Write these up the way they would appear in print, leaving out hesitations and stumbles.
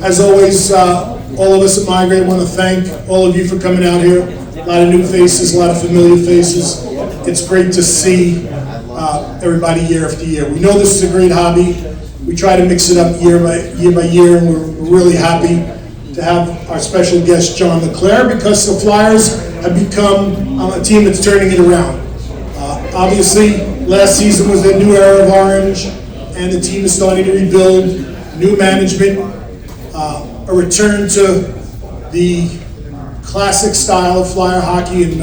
As always, all of us at MeiGray want to thank all of you for coming out here. A lot of new faces, a lot of familiar faces. It's great to see everybody year after year. We know this is a great hobby. We try to mix it up year by year, and we're really happy to have our special guest, John LeClair, because the Flyers have become a team that's turning it around. Obviously, last season was a new era of orange, and the team is starting to rebuild, new management, a return to the classic style of Flyer hockey, and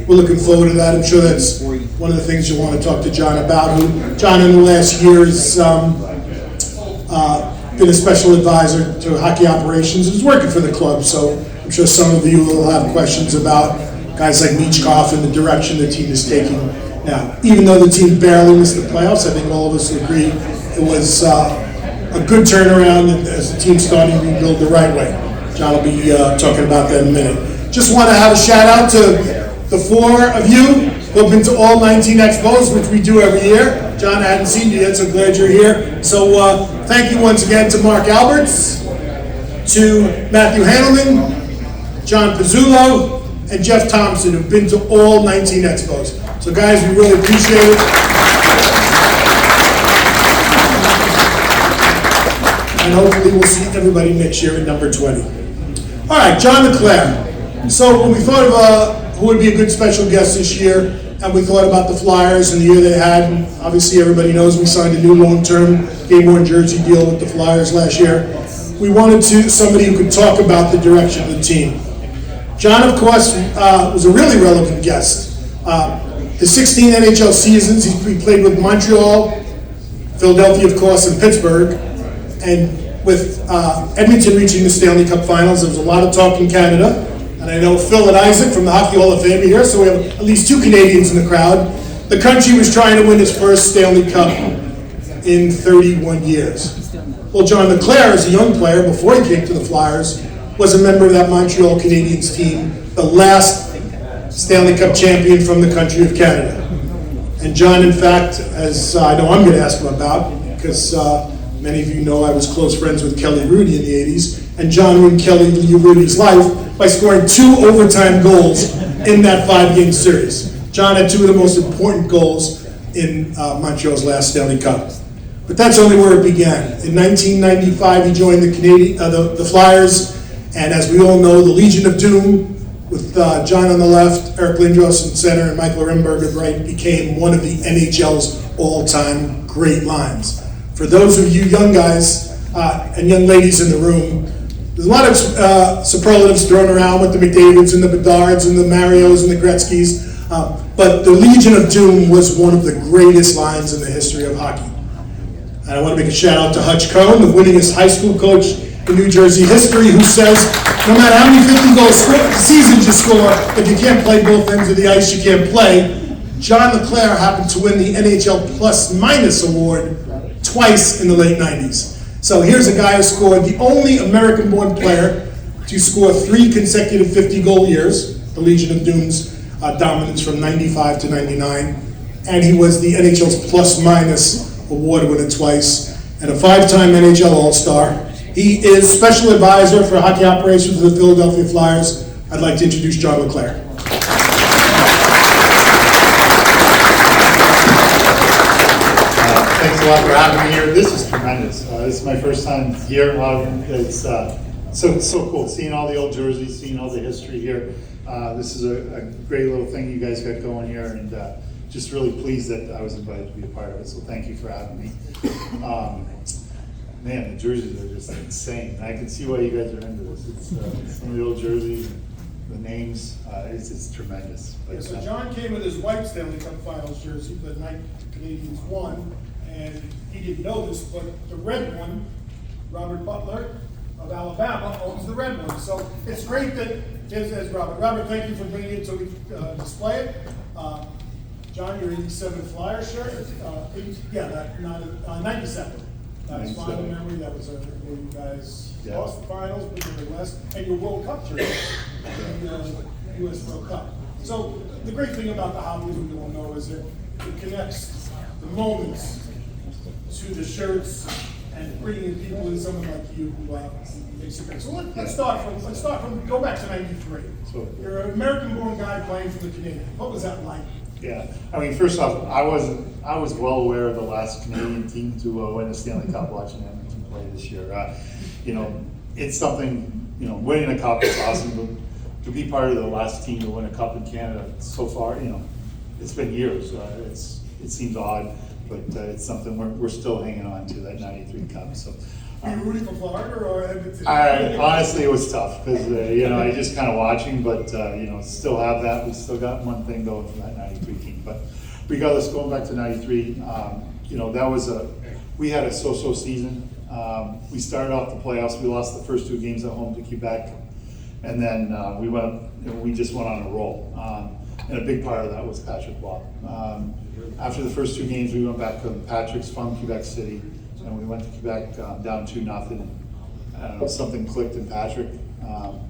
we're looking forward to that. I'm sure that's one of the things you want to talk to John about. John, in the last year, has been a special advisor to hockey operations. He's working for the club, so I'm sure some of you will have questions about guys like Mikael and the direction the team is taking now. Even though the team barely missed the playoffs, I think all of us agree it was a good turnaround as the team starting to rebuild the right way. John will be talking about that in a minute. Just want to have a shout out to the 4 of you who have been to all 19 Expos, which we do every year. John, I hadn't seen you yet, so glad you're here. So thank you once again to Mark Alberts, to Matthew Handelman, John Pizzullo, and Jeff Thompson, who've been to all 19 Expos. So guys, we really appreciate it. And hopefully we'll see everybody next year at number 20. All right, John LeClair. So when we thought of who would be a good special guest this year, and we thought about the Flyers and the year they had, and obviously everybody knows we signed a new long-term game-worn jersey deal with the Flyers last year. We wanted somebody who could talk about the direction of the team. John, of course, was a really relevant guest. His 16 NHL seasons, he played with Montreal, Philadelphia, of course, and Pittsburgh. And with Edmonton reaching the Stanley Cup Finals, there was a lot of talk in Canada. And I know Phil and Isaac from the Hockey Hall of Fame are here, so we have at least 2 Canadians in the crowd. The country was trying to win its first Stanley Cup in 31 years. Well, John LeClair, as a young player, before he came to the Flyers, was a member of that Montreal Canadiens team, the last Stanley Cup champion from the country of Canada. And John, in fact, as I know I'm going to ask him about, because many of you know I was close friends with Kelly Rudy in the 80s, and John ruined Kelly Rudy's life by scoring 2 overtime goals in that 5-game series. John had 2 of the most important goals in Montreal's last Stanley Cup. But that's only where it began. In 1995, he joined the Flyers, and as we all know, the Legion of Doom, with John on the left, Eric Lindros in center, and Mikael Renberg at right, became one of the NHL's all-time great lines. For those of you young guys and young ladies in the room, there's a lot of superlatives thrown around with the McDavids and the Bedards and the Marios and the Gretzkys, but the Legion of Doom was one of the greatest lines in the history of hockey. And I want to make a shout out to Hutch Cohn, the winningest high school coach in New Jersey history, who says, no matter how many 50-goal seasons you score, if you can't play both ends of the ice, you can't play. John LeClair happened to win the NHL Plus-Minus Award twice in the late 90s. So here's a guy who scored, the only American-born player to score 3 consecutive 50-goal years, the Legion of Doom's dominance from 95 to 99, and he was the NHL's Plus-Minus Award winner twice, and a 5-time NHL All-Star. He is Special Advisor for Hockey Operations of the Philadelphia Flyers. I'd like to introduce John LeClair. Thanks a lot for having me here. This is tremendous. This is my first time here. It's so cool seeing all the old jerseys, seeing all the history here. This is a great little thing you guys got going here, and just really pleased that I was invited to be a part of it. So thank you for having me. Man, the jerseys are just insane. I can see why you guys are into this. It's some of the old jerseys, the names. It's tremendous. Yeah, so John came with his white Stanley Cup Finals jersey the night the Canadiens won, and he didn't know this, but the red one, Robert Butler of Alabama, owns the red one. So it's great that, as Robert. Robert, thank you for bringing it so we display it. John, your 87 Flyer shirt. 97. That's final memory. That was where you guys lost the finals, but you were West, and your World Cup jersey, the U.S. World Cup. So the great thing about the hobby, as we all know, is that it connects the moments to the shirts and bringing in people in someone like you who makes it great. So let's start from go back to '93. So, You're an American-born guy playing for the Canadiens. What was that like? yeah, I mean, first off, I was well aware of the last Canadian team to win the Stanley Cup watching Edmonton play this year. You know, it's something, you know, winning a cup is awesome, but to be part of the last team to win a cup in Canada so far, you know, it's been years. It seems odd, but it's something we're still hanging on to, that '93 Cup. So. Are you rooting for Florida or Edmonton? Honestly, it was tough because you know, I just kind of watching, but you know, still have that. We still got one thing going from that '93 team. But regardless, going back to '93, you know, we had a so-so season. We started off the playoffs. We lost the first 2 games at home to Quebec, and then we just went on a roll. And a big part of that was Patrick Waugh. After the first 2 games, we went back to Patrick's from Quebec City. And we went to Quebec down 2-0. I don't know, something clicked in Patrick,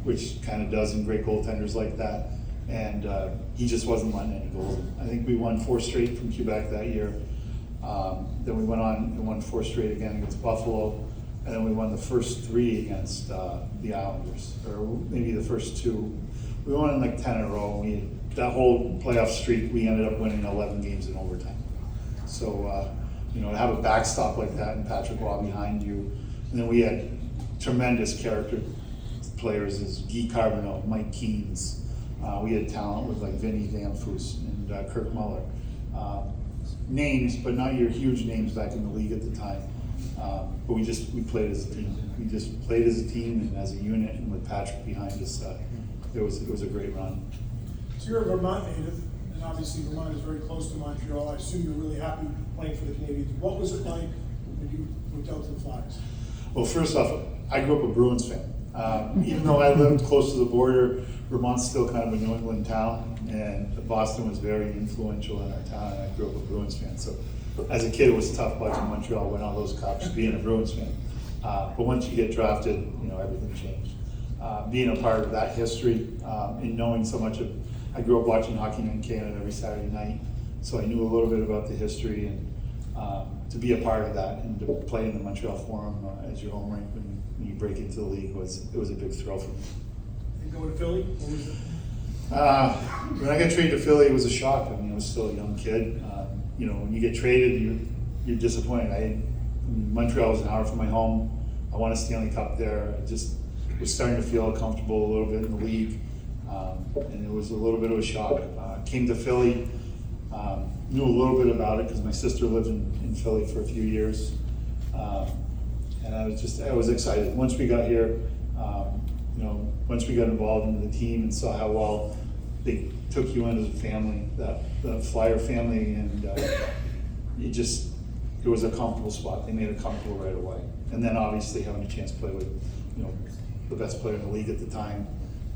which kind of does in great goaltenders like that. And he just wasn't letting any goals in. I think we won 4 straight from Quebec that year. Then we went on and won 4 straight again against Buffalo. And then we won the first 3 against the Islanders, or maybe the first 2. We won like 10 in a row. That whole playoff streak, we ended up winning 11 games in overtime. So, you know, to have a backstop like that and Patrick Waugh behind you. And then we had tremendous character players as Guy Carbonneau, Mike Keynes. We had talent with like Vinny Damphus and Kirk Muller. Names, but not your huge names back in the league at the time. But we played as a team. We just played as a team and as a unit, and with Patrick behind us, it was a great run. So you're a Vermont native, and obviously Vermont is very close to Montreal. I assume you're really happy playing for the Canadiens. What was it like when you went out to the Flyers? Well, first off, I grew up a Bruins fan. Even though I lived close to the border, Vermont's still kind of a New England town, and Boston was very influential in our town, and I grew up a Bruins fan. So as a kid, it was tough watching Montreal win all those cups, being a Bruins fan. But once you get drafted, you know, everything changed. Being a part of that history and knowing so much of, I grew up watching Hockey Night in Canada every Saturday night, so I knew a little bit about the history, and to be a part of that and to play in the Montreal Forum as your home rink when you break into the league was a big thrill for me. And going to Philly? What was it? When I got traded to Philly, it was a shock. I mean, I was still a young kid. You know, when you get traded, you're disappointed. Montreal was an hour from my home. I won a Stanley Cup there. I just was starting to feel comfortable a little bit in the league, and it was a little bit of a shock. Came to Philly, knew a little bit about it because my sister lived in Philly for a few years, and I was excited. Once we got here, you know, once we got involved in the team and saw how well they took you in as a family, the Flyer family, and it was a comfortable spot. They made it comfortable right away. And then obviously having a chance to play with, you know, the best player in the league at the time,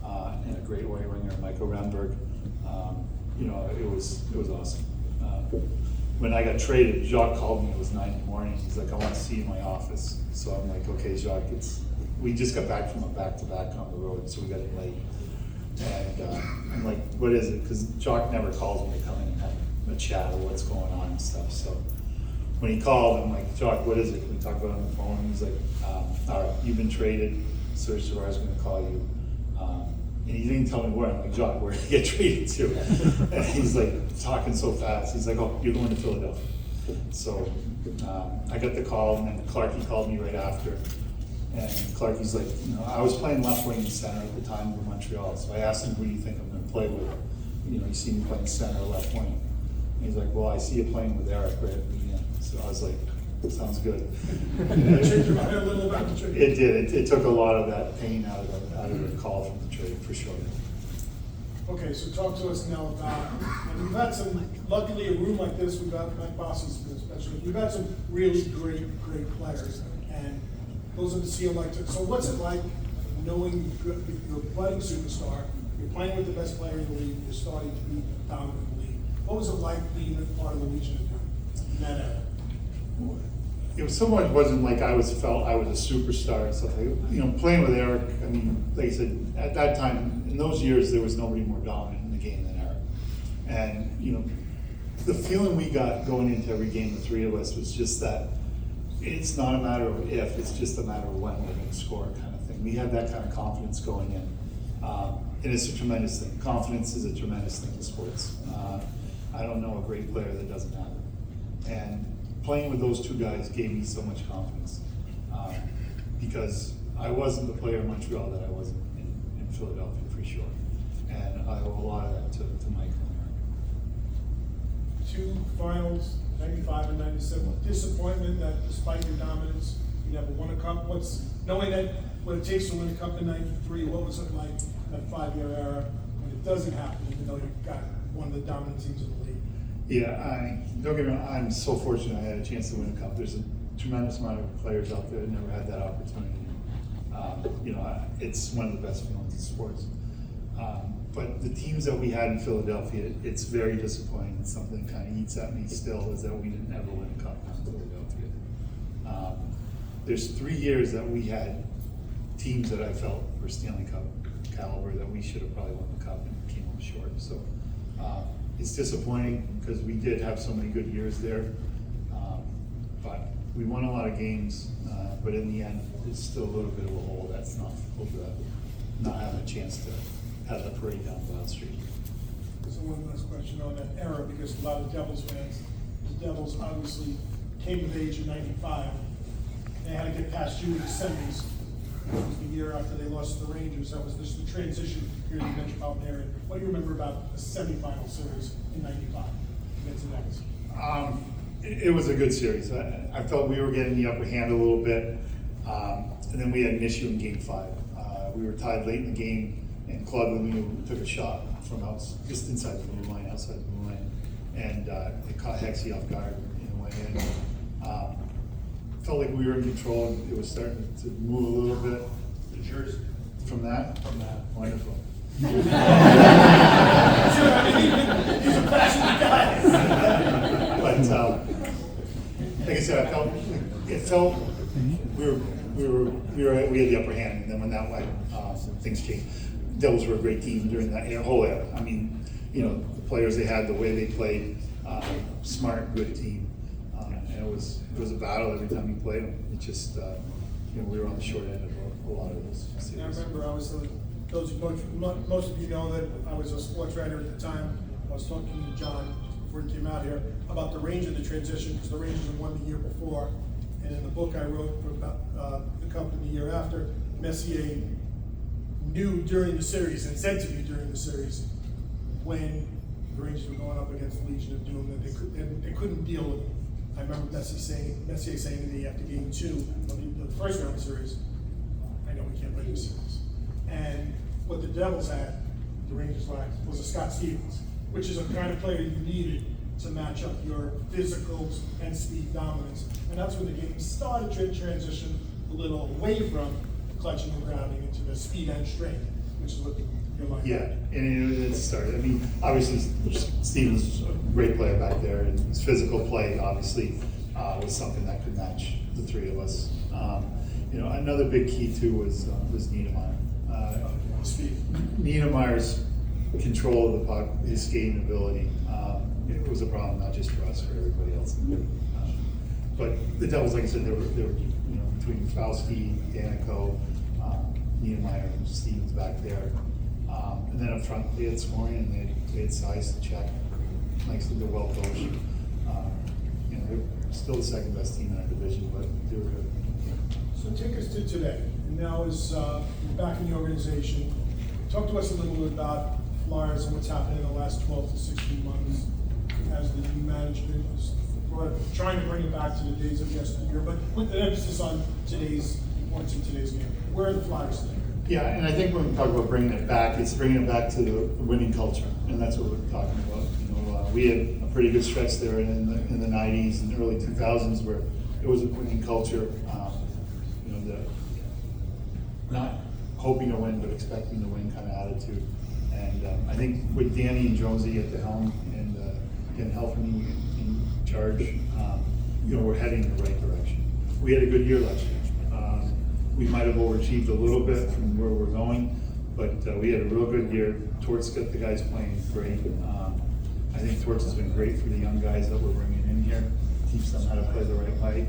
and a great way winger, Mikael Renberg. You know, it was awesome. When I got traded, Jacques called me. It was 9 in the morning. He's like, "I want to see you in my office." So I'm like, "Okay, Jacques." We just got back from a back-to-back on the road, so we got in late. And I'm like, "What is it?" Because Jacques never calls me to come in and have a chat or what's going on and stuff. So when he called, I'm like, "Jacques, what is it?" Can we talk about it on the phone? And he's like, "All right, you've been traded. Serge Savard's going to call you." And he didn't tell me where. I'm like, "Jacques, where did he get traded to?" And he's like talking so fast. He's like, "Oh, you're going to Philadelphia." So I got the call, and then Clarkie called me right after. And Clarkie's like, you know, I was playing left wing and center at the time with Montreal. So I asked him, "Who do you think I'm going to play with?" You know, you see me playing center or left wing. And he's like, "Well, I see you playing with Eric right at the beginning." So I was like, "Sounds good." Changed your mind a little about the trade. It did. It took a lot of that pain out of the call from the trade, for sure. Okay, so talk to us now about, and we've had some, luckily a room like this, we've got, Mike Boss's been especially, we've had some really great players, and those are the seal like to, so what's it like knowing you're a budding superstar, you're playing with the best player in the league, you're starting to be dominant in the league. What was it like being a part of the Legion in that era? It was wasn't like I felt I was a superstar and stuff like, you know, playing with Eric. I mean, like I said, at that time, in those years, there was nobody more dominant in the game than Eric. And, you know, the feeling we got going into every game, the three of us, was just that it's not a matter of if, it's just a matter of when we're gonna score kind of thing. We had that kind of confidence going in. And it's a tremendous thing. Confidence is a tremendous thing in sports. I don't know a great player that doesn't have it. And playing with those two guys gave me so much confidence. Because I wasn't the player in Montreal that I was in Philadelphia, for sure. And I owe a lot of that to Mikael. Two finals, 95 and 97. Disappointment that despite your dominance, you never won a cup. Knowing that what it takes to win a cup in 93, what was it like that 5-year era when it doesn't happen, even though you've got one of the dominant teams in the league? Yeah, don't get me wrong, I'm so fortunate I had a chance to win a cup. There's a tremendous amount of players out there that never had that opportunity. It's one of the best feelings in sports. But the teams that we had in Philadelphia, it's very disappointing. It's something that kind of eats at me still, is that we didn't ever win a cup in Philadelphia. There's 3 years that we had teams that I felt were Stanley Cup caliber that we should have probably won the cup and came up short. So it's disappointing because we did have so many good years there. But we won a lot of games, but in the end, it's still a little bit of a hole that's not having a chance to have that parade down Wild Street. So one last question on that era, because a lot of Devils fans, the Devils obviously came of age in 95. They had to get past you in the semis. It was the year after they lost to the Rangers. That was just the transition here in the metropolitan area. What do you remember about the semifinal series in 95 against the Devils? It was a good series. I felt we were getting the upper hand a little bit, and then we had an issue in Game 5. We were tied late in the game, and Claude Lemieux took a shot from just inside the blue line, outside the blue line, and it caught Hexie off guard and went in. Felt like we were in control. It was starting to move a little bit. The jersey. From that? Wonderful. He's a passionate guy. But like I said, it felt we had the upper hand, and then when that went, things changed. Devils were a great team during that whole era. I mean, the players they had, the way they played, smart, good team, and it was a battle every time you played them. It just we were on the short end of a lot of those series. I remember most of you know that I was a sports writer at the time. I was talking to John before he came out here about the Rangers and the transition, because the Rangers had won the year before, and in the book I wrote about the cup in the year after, Messier knew during the series and said to me during the series when the Rangers were going up against the Legion of Doom that they couldn't deal with it. I remember Messier saying to me after Game 2 of the first round series, I know we can't win this series. And what the Devils had, the Rangers lacked, was a Scott Stevens, which is a kind of player you needed to match up your physicals and speed dominance. And that's when the game started to transition a little away from clutching and grounding into the speed and strength, which is what you're like. Yeah, and it started. I mean, obviously, Stevens was a great player back there, and his physical play, obviously, was something that could match the three of us. Another big key, too, was Niedermeyer. Speed. Niedermeyer's control of the puck, his skating ability, it was a problem, not just for us, for everybody else. But the Devils, like I said, they were between Fausti, Danico, Niedermeyer, and Stevens back there. And then up front, they had scoring and they had size to check. Like I said, they're well coached. They're still the second best team in our division, but they were good. So take us to today. And now as you're back in the organization, talk to us a little bit about Flyers and what's happened in the last 12 to 16 months as the new management is trying to bring it back to the days of yesteryear, but with an emphasis on today's points in today's game. Where are the Flyers today? Yeah, and I think when we talk about bringing it back, it's bringing it back to the winning culture, and that's what we're talking about. We had a pretty good stretch there in the 90s and early 2000s where it was a winning culture. The not hoping to win but expecting to win kind of attitude. And I think with Danny and Jonesy at the helm and again helping in charge, we're heading in the right direction. We had a good year last year. We might have overachieved a little bit from where we're going, but we had a real good year. Torts got the guys playing great. I think Torts has been great for the young guys that we're bringing in here. Teach them how to play the right way.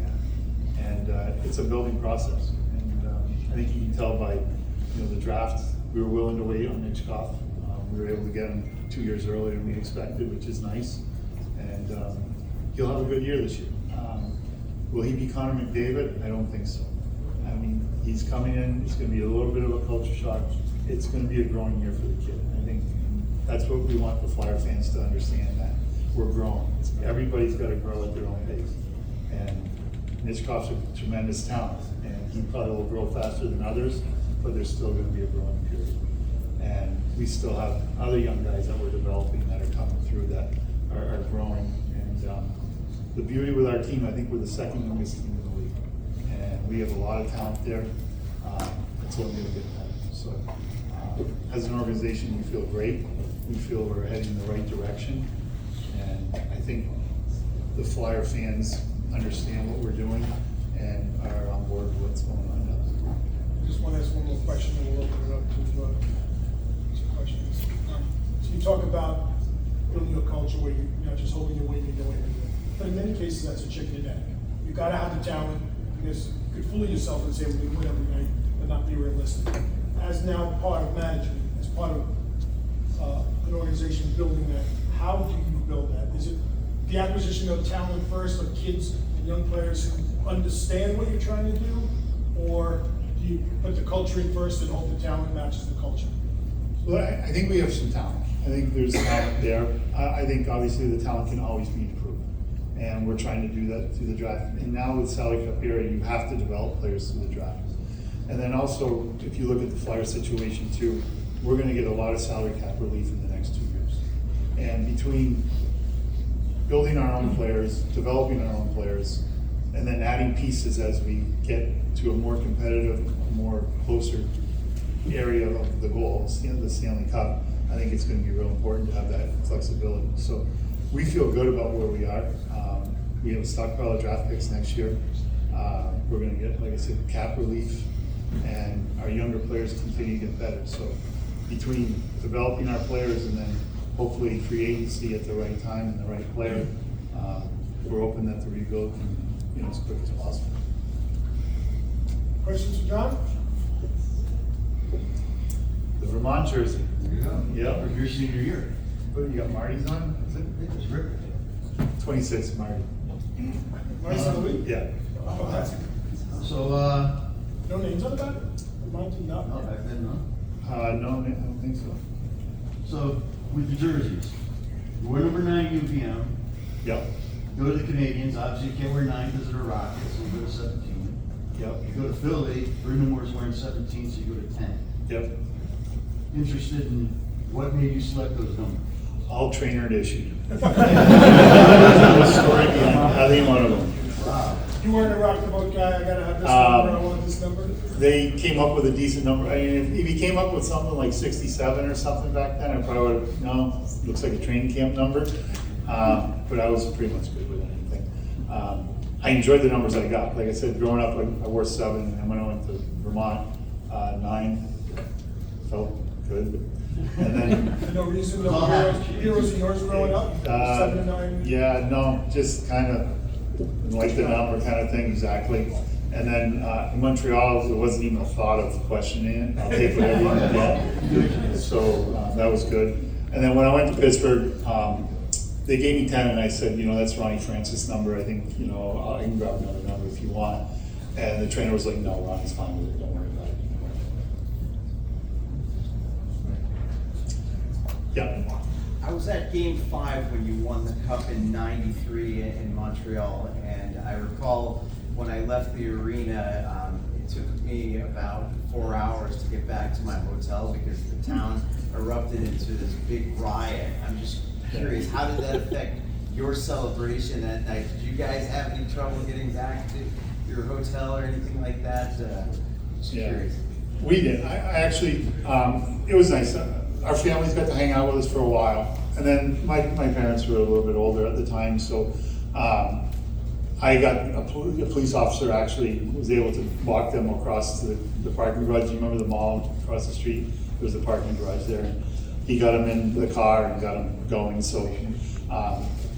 and it's a building process. And I think you can tell by the draft, we were willing to wait on Hitchcock. We were able to get him 2 years earlier than we expected, which is nice. And he'll have a good year this year. Will he be Connor McDavid? I don't think so. I mean, he's coming in, it's going to be a little bit of a culture shock. It's going to be a growing year for the kid. I think that's what we want the Flyer fans to understand, that we're growing. Everybody's got to grow at their own pace. And Hitchcock's a tremendous talent, and he probably will grow faster than others, but there's still going to be a growing period. And we still have other young guys that we're developing that are coming through that are growing. And the beauty with our team, I think we're the second youngest team in the league. And we have a lot of talent there. It's only going to get better. So as an organization, we feel great. We feel we're heading in the right direction. And I think the Flyer fans understand what we're doing and are on board with what's going on now. I just want to ask one more question, and we'll open it up to some questions. So you talk about building a culture where you're not just hoping you win, you go in. But in many cases, that's a chicken and egg. You got to have the talent, because you could fool yourself and say we're going to win every night, but not be realistic. As now part of management, as part of an organization building that, how do you build that? Is it the acquisition of talent first, of kids and young players who understand what you're trying to do, or do you put the culture in first and hope the talent matches the culture? Well, I think we have some talent. I think there's talent there. I think obviously the talent can always be improved, and we're trying to do that through the draft. And now with Salary Cup era, you have to develop players through the draft. And then also, if you look at the Flyer situation too, we're going to get a lot of salary cap relief in the next 2 years. And between building our own players, developing our own players, and then adding pieces as we get to a more competitive, more closer area of the goals, the Stanley Cup, I think it's going to be real important to have that flexibility. So we feel good about where we are. We have a stockpile of draft picks next year. We're going to get, like I said, cap relief, and our younger players continue to get better. So between developing our players and then hopefully free agency at the right time and the right player, we're hoping that the rebuild can, as quick as possible. Questions for John? The Vermont jersey. There you go. Yeah. For your senior year. What, you got Marty's on? Is it? It's Rick. 26, Marty. Marty's on the league? Yeah. Oh, that's So, no names on the back? Remind you, no, no? back then, no. No, I don't think so. So, with the jerseys, you wear number 9 UVM, Yep. go to the Canadiens, obviously you can't wear 9 because of the Rockets, so you go to 17. Yep. You go to Philly, Renberg's wearing 17, so you go to 10. Yep. Interested in what made you select those numbers? All trainer issued. There's a story behind every one of them. Wow. You weren't a rock the boat guy, I gotta have this number, I want this number? They came up with a decent number. I mean, if he came up with something like 67 or something back then, I probably would have, no, looks like a training camp number. But I was pretty much good with anything. I enjoyed the numbers I got. Like I said, growing up, I wore 7, and when I went to Vermont, 9, felt good. And then No reason, no heroes of yours growing up? 7 to 9? yeah, no, just kind of like the number kind of thing, exactly. And then in Montreal, there wasn't even a thought of questioning it. I'll take whatever you can get. So that was good. And then when I went to Pittsburgh, they gave me 10, and I said, that's Ronnie Francis' number. I think, I can grab another number if you want. And the trainer was like, no, Ronnie's fine with it. Don't worry about it. Yeah. I was at Game 5 when you won the Cup in '93 in Montreal, and I recall when I left the arena, it took me about 4 hours to get back to my hotel because the town erupted into this big riot. I'm just curious, how did that affect your celebration that night? Did you guys have any trouble getting back to your hotel or anything like that? Just curious. We did. I actually, it was nice. Our families got to hang out with us for a while. And then my parents were a little bit older at the time, so I got a police officer actually was able to walk them across to the parking garage. You remember the mall across the street? There was a parking garage there. He got them in the car and got them going, so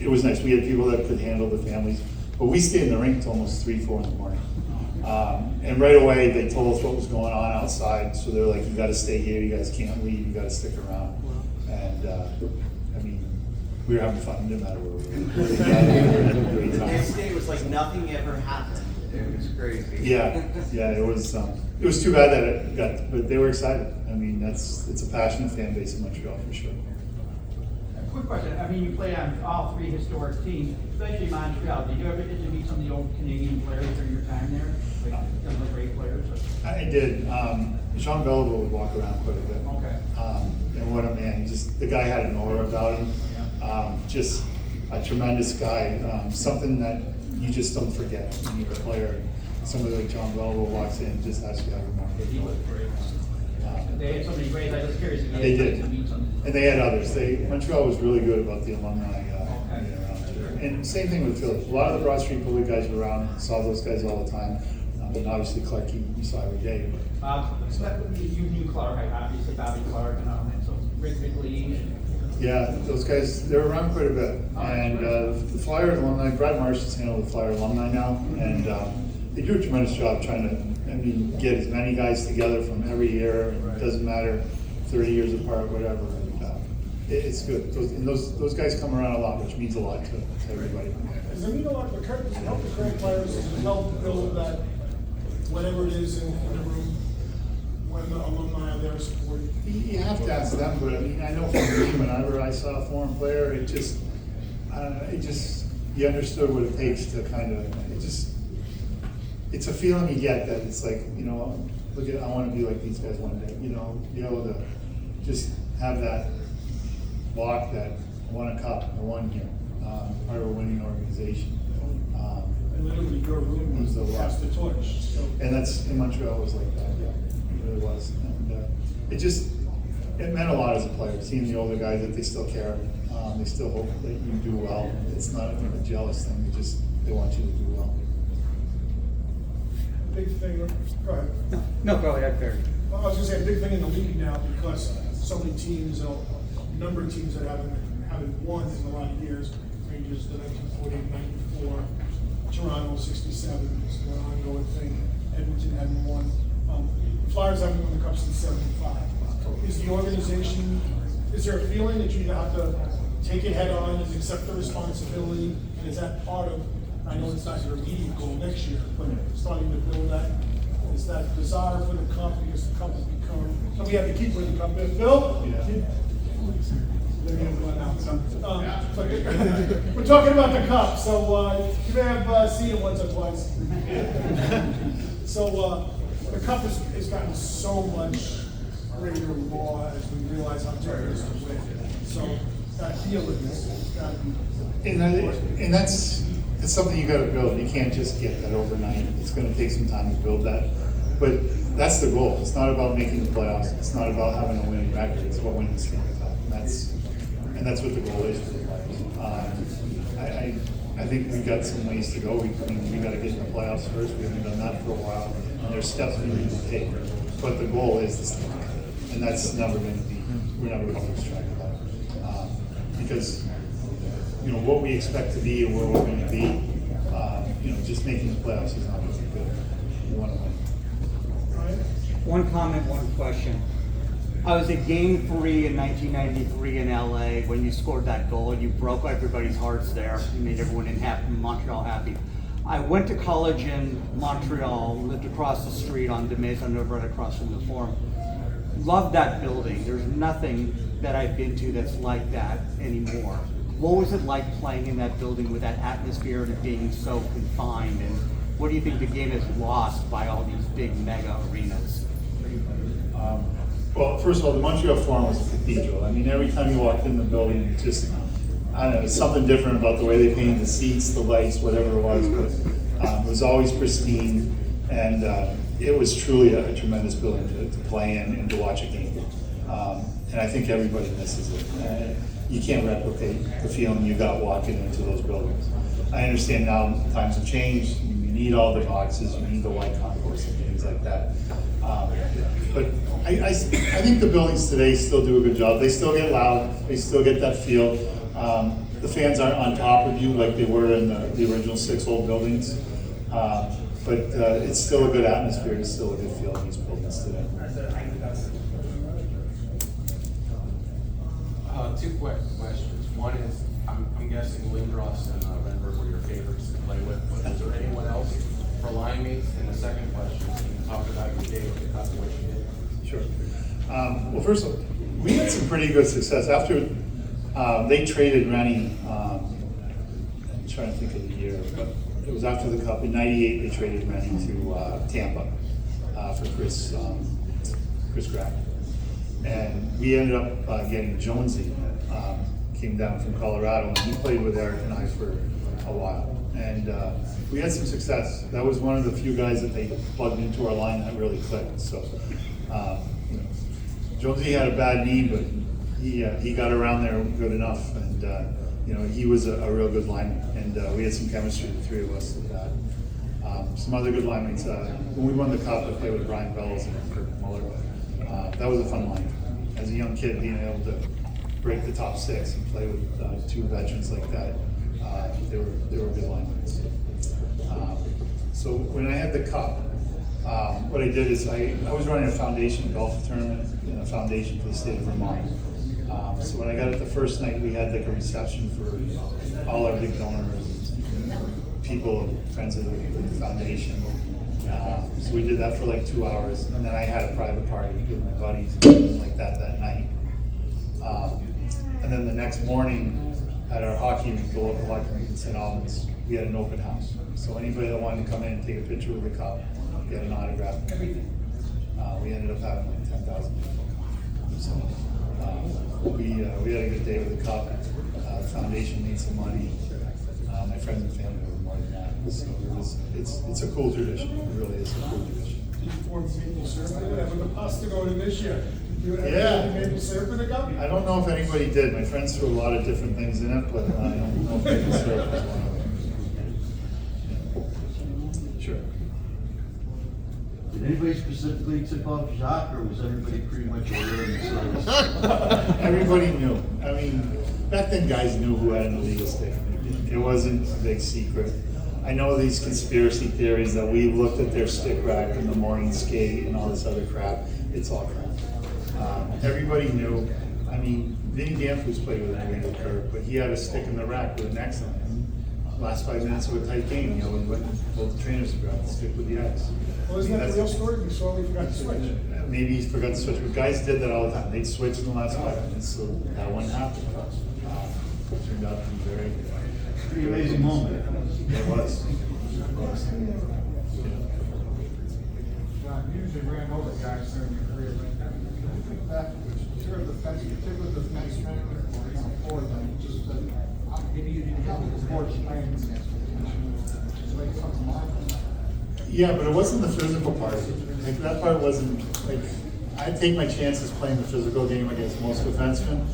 it was nice. We had people that could handle the families. But we stayed in the rink till almost 3, 4 in the morning. And right away, they told us what was going on outside. So they're like, you got to stay here. You guys can't leave. You got to stick around. And I mean, we were having fun no matter where we were. We were having a great The time. next day was like nothing ever happened. It was crazy. Yeah, it was too bad that it got, but they were excited. I mean, it's a passionate fan base in Montreal for sure. A quick question, I mean, you play on all 3 historic teams, especially Montreal. Did you ever get to meet some of the old Canadian players during your time there? Like some of the great players? I did. Jean Beliveau would walk around quite a bit. Okay. And what a man! Just the guy had an aura about him. Just a tremendous guy. Something that you just don't forget when you're a player. Somebody like Jean Beliveau walks in and just has to remember. He was great. They had so many great, I was curious if you They had did, to meet some. and they had others. Montreal was really good about the alumni being around here. And same thing with Philly. A lot of the Broad Street Bully guys were around. Saw those guys all the time. And obviously Clark, you saw every day. You knew Clark, obviously Bobby Clark and so Rick Lee. Yeah, those guys, they're around quite a bit. And the Flyer alumni, Brad Marsh is handling the Flyer alumni now, and they do a tremendous job trying to, get as many guys together from every year. It doesn't matter, 30 years apart, whatever. And, it's good. Those guys come around a lot, which means a lot to everybody. Does it mean a lot, does it help the current players, does it help build that, whatever it is in the room, when the alumni are there supporting? You have to ask them, but I mean, I know for me, whenever I saw a foreign player, it just, you understood what it takes to kind of, it's a feeling you get that it's like, I want to be like these guys one day, be able to just have that walk that I won a cup, I won here, part of a winning organization. And literally your room was the last the torch, so. And that's, in Montreal was like that, yeah, it really was. And it meant a lot as a player, seeing the older guys that they still care, they still hope that you do well. It's not a jealous thing, they want you to do well. Big thing, go ahead. No, go ahead, Barry. Well, I was gonna say, a big thing in the league now, because so many teams, a number of teams that haven't won in a lot of years, Rangers, the 1948, 94, Toronto, 67, it's an ongoing thing, Edmonton hadn't won, Flyers haven't won the Cup since 75. Is the organization, is there a feeling that you have to take it head on, and accept the responsibility, and is that part of, I know it's not your immediate goal next year, but starting to build that, is that desire for the cup, because the cup has become, so we have to keep winning the cup. Bill? Yeah. They're gonna run out. But we're talking about the cup, so you may have seen it once or twice. So the cup has gotten so much greater law as we realize how tough it is to win. So that feeling has got to be. And that's something you got to build. You can't just get that overnight. It's going to take some time to build that. But that's the goal. It's not about making the playoffs. It's not about having a winning record. It's about winning the Stanley Cup. And that's what the goal is for the players. I think we've got some ways to go. We got to get in the playoffs first. We haven't done that for a while. And there's steps we need to take. But the goal is the Stanley Cup. And that's never going to be, we're never going to lose track of that. Because what we expect to be and where we're going to be, just making the playoffs is not going to be good. We want to win. One comment, one question. I was at Game 3 in 1993 in LA when you scored that goal and you broke everybody's hearts there. You made everyone in Montreal happy. I went to college in Montreal, lived across the street on De Maison, right across from the Forum. Loved that building. There's nothing that I've been to that's like that anymore. What was it like playing in that building with that atmosphere and it being so confined? And what do you think the game has lost by all these big mega arenas? Well, first of all, the Montreal Forum was a cathedral. I mean, every time you walked in the building, it just, I don't know, it's something different about the way they painted the seats, the lights, whatever it was, but it was always pristine, and it was truly a tremendous building to play in and to watch a game. And I think everybody misses it. You can't replicate the feeling you got walking into those buildings. I understand now times have changed, you need all the boxes, you need the white concourse and things like that. But I think the buildings today still do a good job. They still get loud, they still get that feel. the fans aren't on top of you like they were in the original 6 old buildings. But it's still a good atmosphere. It's still a good feel in these buildings today. Two quick questions. One is, I'm guessing Lindros and Renberg were your favorites to play with, but was there anyone else for line mates? And the second question is, can you talk about your day with the cup and what you did? Sure. Well, first of all, we had some pretty good success. After they traded Rennie, I'm trying to think of the year, but it was after the Cup. In '98, they traded Rennie to Tampa for Chris Grack. And we ended up getting Jonesy, came down from Colorado, and he played with Eric and I for a while. And we had some success. That was one of the few guys that they plugged into our line that really clicked. So, you know, Jonesy had a bad knee, but he got around there good enough. And, you know, he was a real good lineman. And we had some chemistry, the three of us, with that. Some other good linemen. When we won the Cup, I played with Brian Bells and Kirk Muller. That was a fun line. As a young kid, being able to break the top 6 and play with 2 veterans like that, they were good linemen. So when I had the Cup, what I did is I was running a foundation golf tournament in a foundation for the state of Vermont. So when I got it the first night, we had like a reception for all our big donors, and people, friends of the foundation. So we did that for like 2 hours, and then I had a private party with my buddies and things like that night. And then the next morning at our hockey rink, the local hockey rink in St. Albans, we had an open house. So anybody that wanted to come in and take a picture with the Cup, get an autograph, everything. We ended up having like 10,000 people. So we had a good day with the Cup. The foundation made some money. My friends and family were more than that. So it's a cool tradition. It really is a cool tradition. Did you form maple syrup with it? With the pasta going in this year? You ever Yeah. had maple syrup with the Cup? I don't know if anybody did. My friends threw a lot of different things in it, but I don't know if maple syrup was one of them. Sure. Did anybody specifically tip off Jacques, or was everybody pretty much aware of the service? Everybody knew. I mean, back then guys knew who had an illegal stick. It wasn't a big secret. I know these conspiracy theories that we looked at their stick rack in the morning skate and all this other crap. It's all crap. Everybody knew. I mean, Vinny Danfus played with an illegal curve, but he had a stick in the rack with an X on it. Last 5 minutes of a tight game, you know, we went and told the trainers to grab the stick with the X. Well, isn't that the real story? We saw we forgot to switch. Maybe he forgot to switch, but guys did that all the time. They'd switch in the last 5 minutes, so that one happened. Turned out to be very Pretty amazing moment. It was. John, you usually ran over guys during your career, but I think that was sure the defense, particularly the defense strength or forward line, just maybe you didn't have the sports playing against just like something like that. Yeah, but it wasn't the physical part. Like that part wasn't like I take my chances playing the physical game against most defensemen.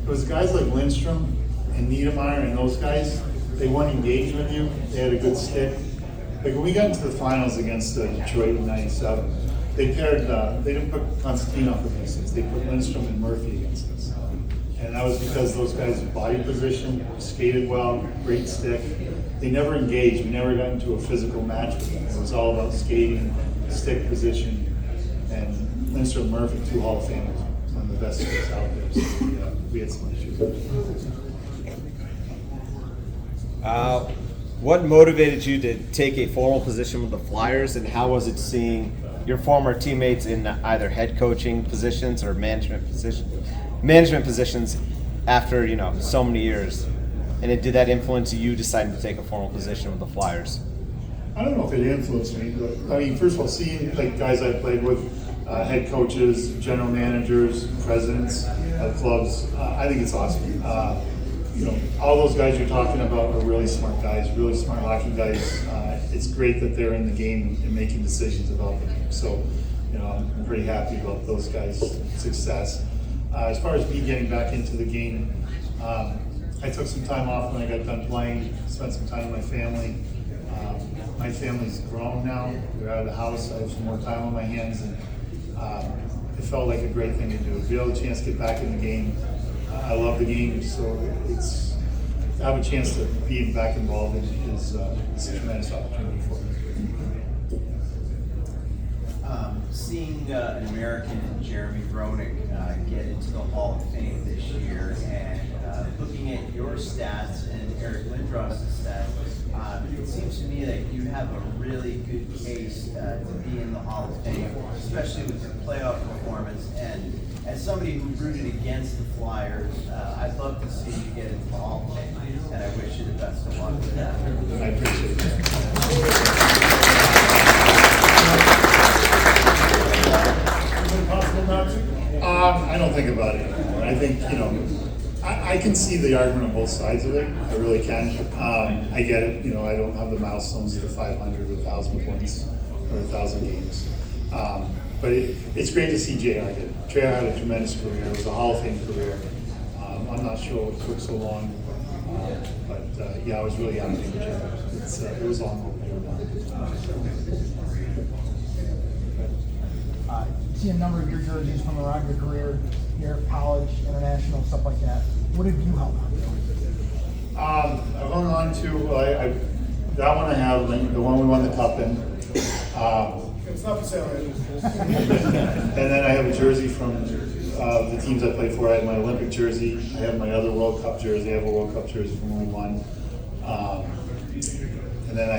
It was guys like Lindstrom and Niedermeyer and those guys. They won engaged with you. They had a good stick. Like when we got into the finals against Detroit in '97, they paired. They didn't put Konstantinov against us. They put Lindstrom and Murphy against us, and that was because those guys' body position, skated well, great stick. They never engaged. We never got into a physical match with them. It was all about skating, stick position, and Lindstrom and Murphy, 2 Hall of Famers, one of the best sticks out there. So we had some issues. What motivated you to take a formal position with the Flyers, and how was it seeing your former teammates in either head coaching positions or management positions after so many years? And did that influence you deciding to take a formal position with the Flyers? I don't know if it influenced me, but I mean, first of all, seeing like guys I played with, head coaches, general managers, presidents of clubs, I think it's awesome. All those guys you're talking about are really smart guys, really smart hockey guys. It's great that they're in the game and making decisions about the game. So, I'm pretty happy about those guys' success. As far as me getting back into the game, I took some time off when I got done playing, spent some time with my family. My family's grown now. They're out of the house. I have some more time on my hands, and it felt like a great thing to do. If you have a chance to get back in the game, I love the game, so have a chance to be back involved is a tremendous opportunity for me. Seeing an American, Jeremy Roenick, get into the Hall of Fame this year, and looking at your stats and Eric Lindros' stats, it seems to me that you have a really good case to be in the Hall of Fame, especially with your playoff performance. And as somebody who rooted against the Flyers, I'd love to see you get into the Hall of Fame, and I wish you the best of luck with that. I appreciate that. Is it possible not to? I don't think about it anymore. I think, I can see the argument on both sides of it. I really can. I get it. I don't have the milestones to 500 or 1,000 points or 1,000 games. But it's great to see JR get it. JR had a tremendous career. It was a Hall of Fame career. I'm not sure what took so long. But I was really happy for JR. It was long overdue. See a number of your jerseys from around your career, your college, international, stuff like that. What have you held on to? I've hung on to that one I have, the one we won the cup in. It's not for sale. And then I have a jersey from the teams I played for. I have my Olympic jersey. I have my other World Cup jersey. I have a World Cup jersey from when we won. And then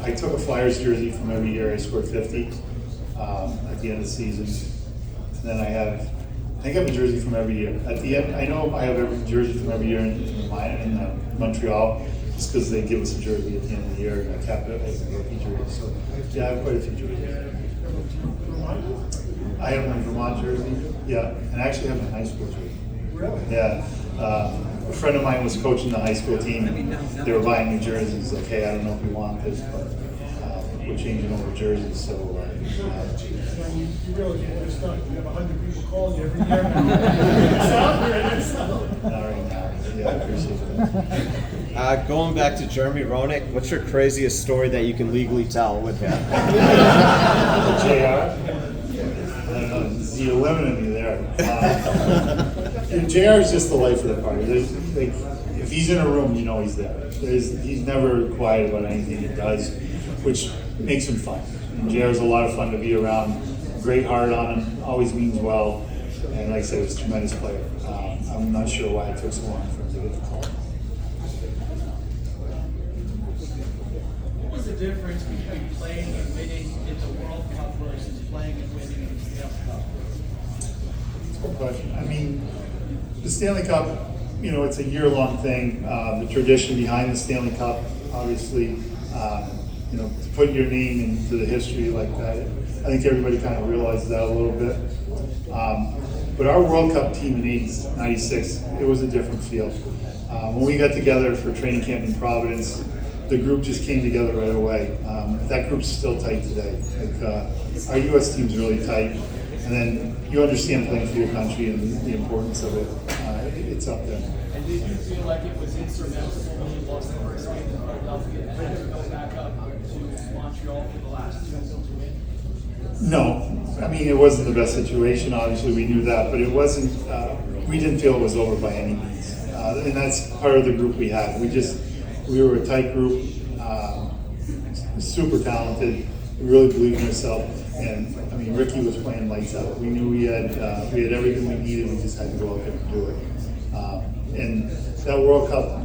I took a Flyers jersey from every year. I scored 50 at the end of the season. And then I think I have a jersey from every year. At the end, I know I have every jersey from every year in Montreal, just because they give us a jersey at the end of the year. And I kept it as a rookie jersey. So yeah, I have quite a few jerseys. I have my Vermont jersey, yeah, and I actually have my high school jersey. Really? Yeah. A friend of mine was coaching the high school team, and they were buying new jerseys. Like, hey, I don't know if we want this, but we're changing over jerseys. So You realize it's not, you have 100 people calling you every year. It's out there, it's out. not right now. Yeah, I appreciate that. Going back to Jeremy Roenick, what's your craziest story that you can legally tell with him? JR. I don't know. You eliminated me there. JR is just the life of the party. If he's in a room, he's there. He's never quiet about anything he does, which makes him fun. And JR is a lot of fun to be around. Great heart on him, always means well. And like I said, he's a tremendous player. I'm not sure why it took so long for him to get the call. What was the difference between playing and winning in the World Cup versus playing and winning in the Stanley Cup? That's a good question. I mean, the Stanley Cup, it's a year-long thing. The tradition behind the Stanley Cup, obviously, to put your name into the history like that, I think everybody kind of realizes that a little bit. But our World Cup team in '96, it was a different feel. When we got together for training camp in Providence, the group just came together right away. That group's still tight today. Our U.S. team's really tight. And then you understand playing for your country and the importance of it. It's up there. And did you feel like it was insurmountable when you lost the first game to Philadelphia and had to go back up to Montreal for the last two to win? No, I mean, it wasn't the best situation. Obviously, we knew that, but it wasn't. We didn't feel it was over by any means, and that's part of the group we had. We were a tight group, super talented. We really believed in ourselves, and I mean, Ricky was playing lights out. We knew we had everything we needed. We just had to go out there and do it. And that World Cup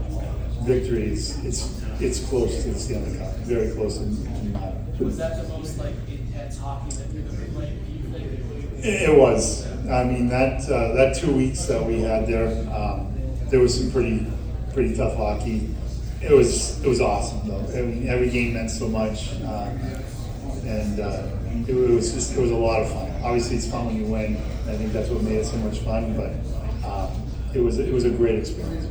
victory it's close to the Stanley Cup, very close in my. Was that the most intense hockey that you've ever played? It was. I mean, that 2 weeks that we had there was some pretty tough hockey. It was awesome though. I mean, every game meant so much, and it was a lot of fun. Obviously, it's fun when you win. I think that's what made it so much fun. But it was a great experience.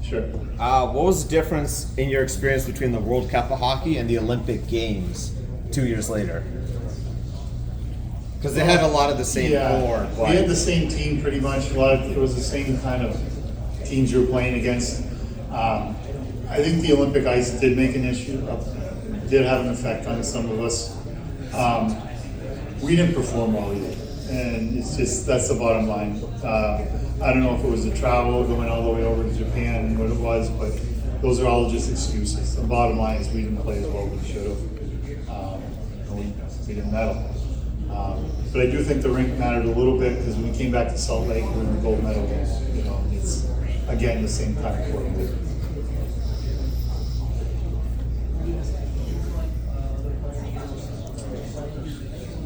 Sure. What was the difference in your experience between the World Cup of Hockey and the Olympic Games 2 years later? Because they had a lot of the same core. We had the same team pretty much. It was the same kind of teams you were playing against. I think the Olympic ice did make an issue. Did have an effect on some of us. We didn't perform well either, and it's just, that's the bottom line. I don't know if it was the travel, going all the way over to Japan and what it was, but those are all just excuses. The bottom line is we didn't play as well as we should have. We didn't medal. But I do think the rink mattered a little bit, because when we came back to Salt Lake, we were in the gold medal game. You know, it's, again, the same kind of court.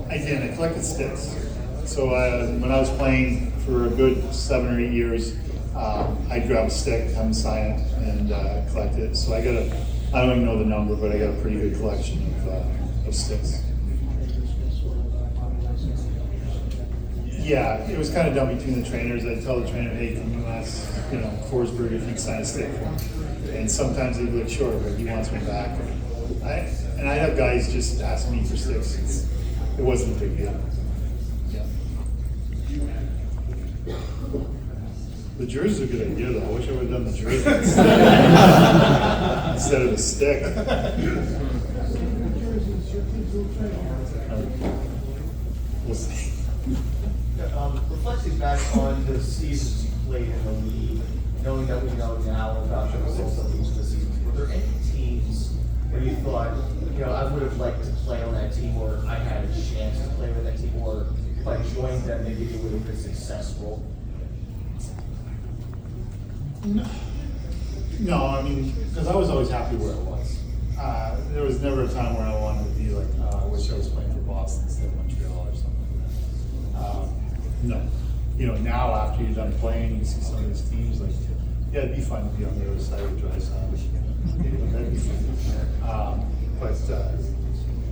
Again, I collected sticks. So when I was playing for a good 7 or 8 years, I'd grab a stick, have them sign it, and collect it. So I don't even know the number, but I got a pretty good collection of sticks. Yeah, it was kind of done between the trainers. I'd tell the trainer, hey, can you ask, Forsberg if he'd sign a stick for him? And sometimes they'd be like, sure, but he wants me back. And I'd have guys just ask me for sticks. It wasn't a big deal. Yeah. The jersey's a good idea, though. I wish I would have done the jersey instead of the stick. We'll see. Reflecting back on the seasons you played in the league, knowing that we know now about the results of each of the seasons, were there any teams where you thought, I would have liked to play on that team, or I had a chance to play with that team, or if I joined them, maybe it would have been successful? No, I mean, because I was always happy where I was. There was never a time where I wanted to be like, I wish I was playing for Boston instead of Montreal or something like that. No. Now after you're done playing, you see some of these teams, like, yeah, it'd be fun to be on the other side of the dry side. That'd be fun.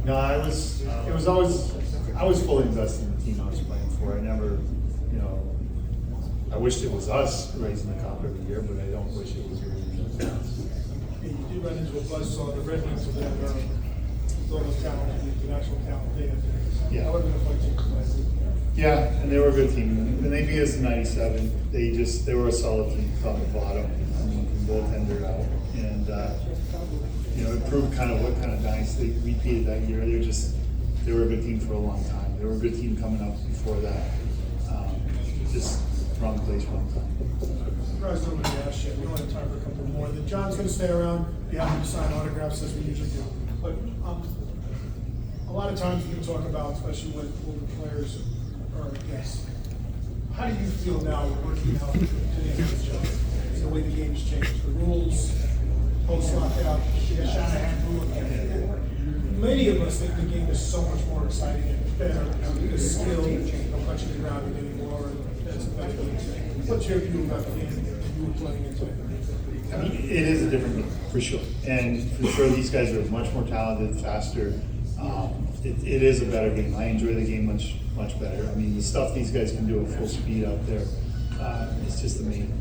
No, I was fully invested in the team I was playing for. I never, I wished it was us raising the cup every year, but I don't wish it was really us. You did run into a buzzsaw, the Red Wings of that, with all those talent, the international talent they have. Yeah. That would have been a fun team to play. Yeah, and they were a good team. And they beat us in '97. They were a solid team top to bottom. I mean, from goaltender out. And, it proved kind of what kind of dynasty they repeated that year. They were a good team for a long time. They were a good team coming up before that. Just wrong place, wrong time. Surprised nobody asked yet. We don't have time for a couple more. Then John's going to stay around, be happy to sign autographs as we usually do. But a lot of times we can talk about, especially with older players or guests, how do you feel now working out today's job? The way the game's changed, the rules, post-lockout, the Shanahan rule. Many of us think the game is so much more exciting and better. The skill, no punching the ground anymore. That's a better game. What's your view about the game you were playing in today? I mean, it is a different game, for sure. And for sure, these guys are much more talented, faster. It is a better game. I enjoy the game much better. I mean, the stuff these guys can do at full speed out there, it's just amazing.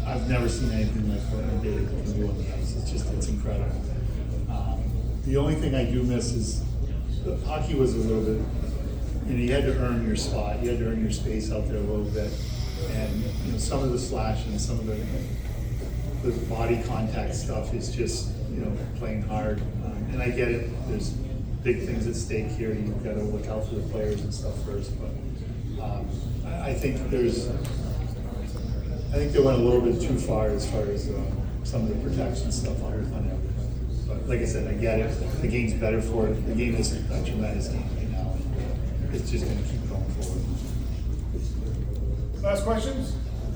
I've never seen anything like what MeiGray can do on the ice. It's incredible. The only thing I do miss is hockey was a little bit, you had to earn your spot. You had to earn your space out there a little bit. And some of the slash and some of the body contact stuff is just playing hard. And I get it. There's big things at stake here. You've got to look out for the players and stuff first. But I think they went a little bit too far as some of the protection stuff on everything. But like I said, I get it. The game's better for it. The game is a tremendous game right now. It's just going to keep going forward. Last questions?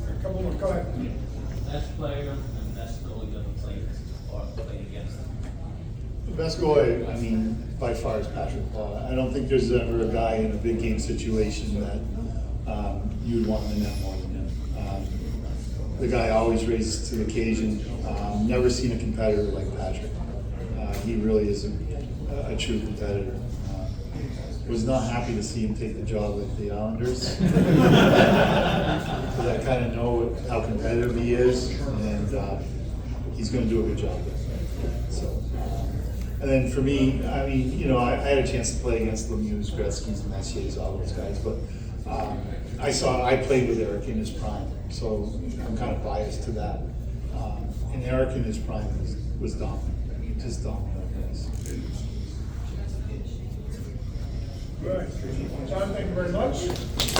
A couple more. Go ahead. Best player and best goalie that played or played against them. The best goalie, I mean, by far is Patrick Paul. I don't think there's ever a guy in a big game situation that you would want in the net more than him. The guy always raises to the occasion. Never seen a competitor like Patrick. He really is a true competitor. Was not happy to see him take the job with the Islanders. Because I kind of know how competitive he is, and he's going to do a good job. So, and then for me, I mean, I had a chance to play against Lemieux, Gretzky's, Messier's, all those guys, but I played with Eric in his prime, so I'm kind of biased to that. And Eric in his prime was dominant, just dominant. Right. John, thank you very much.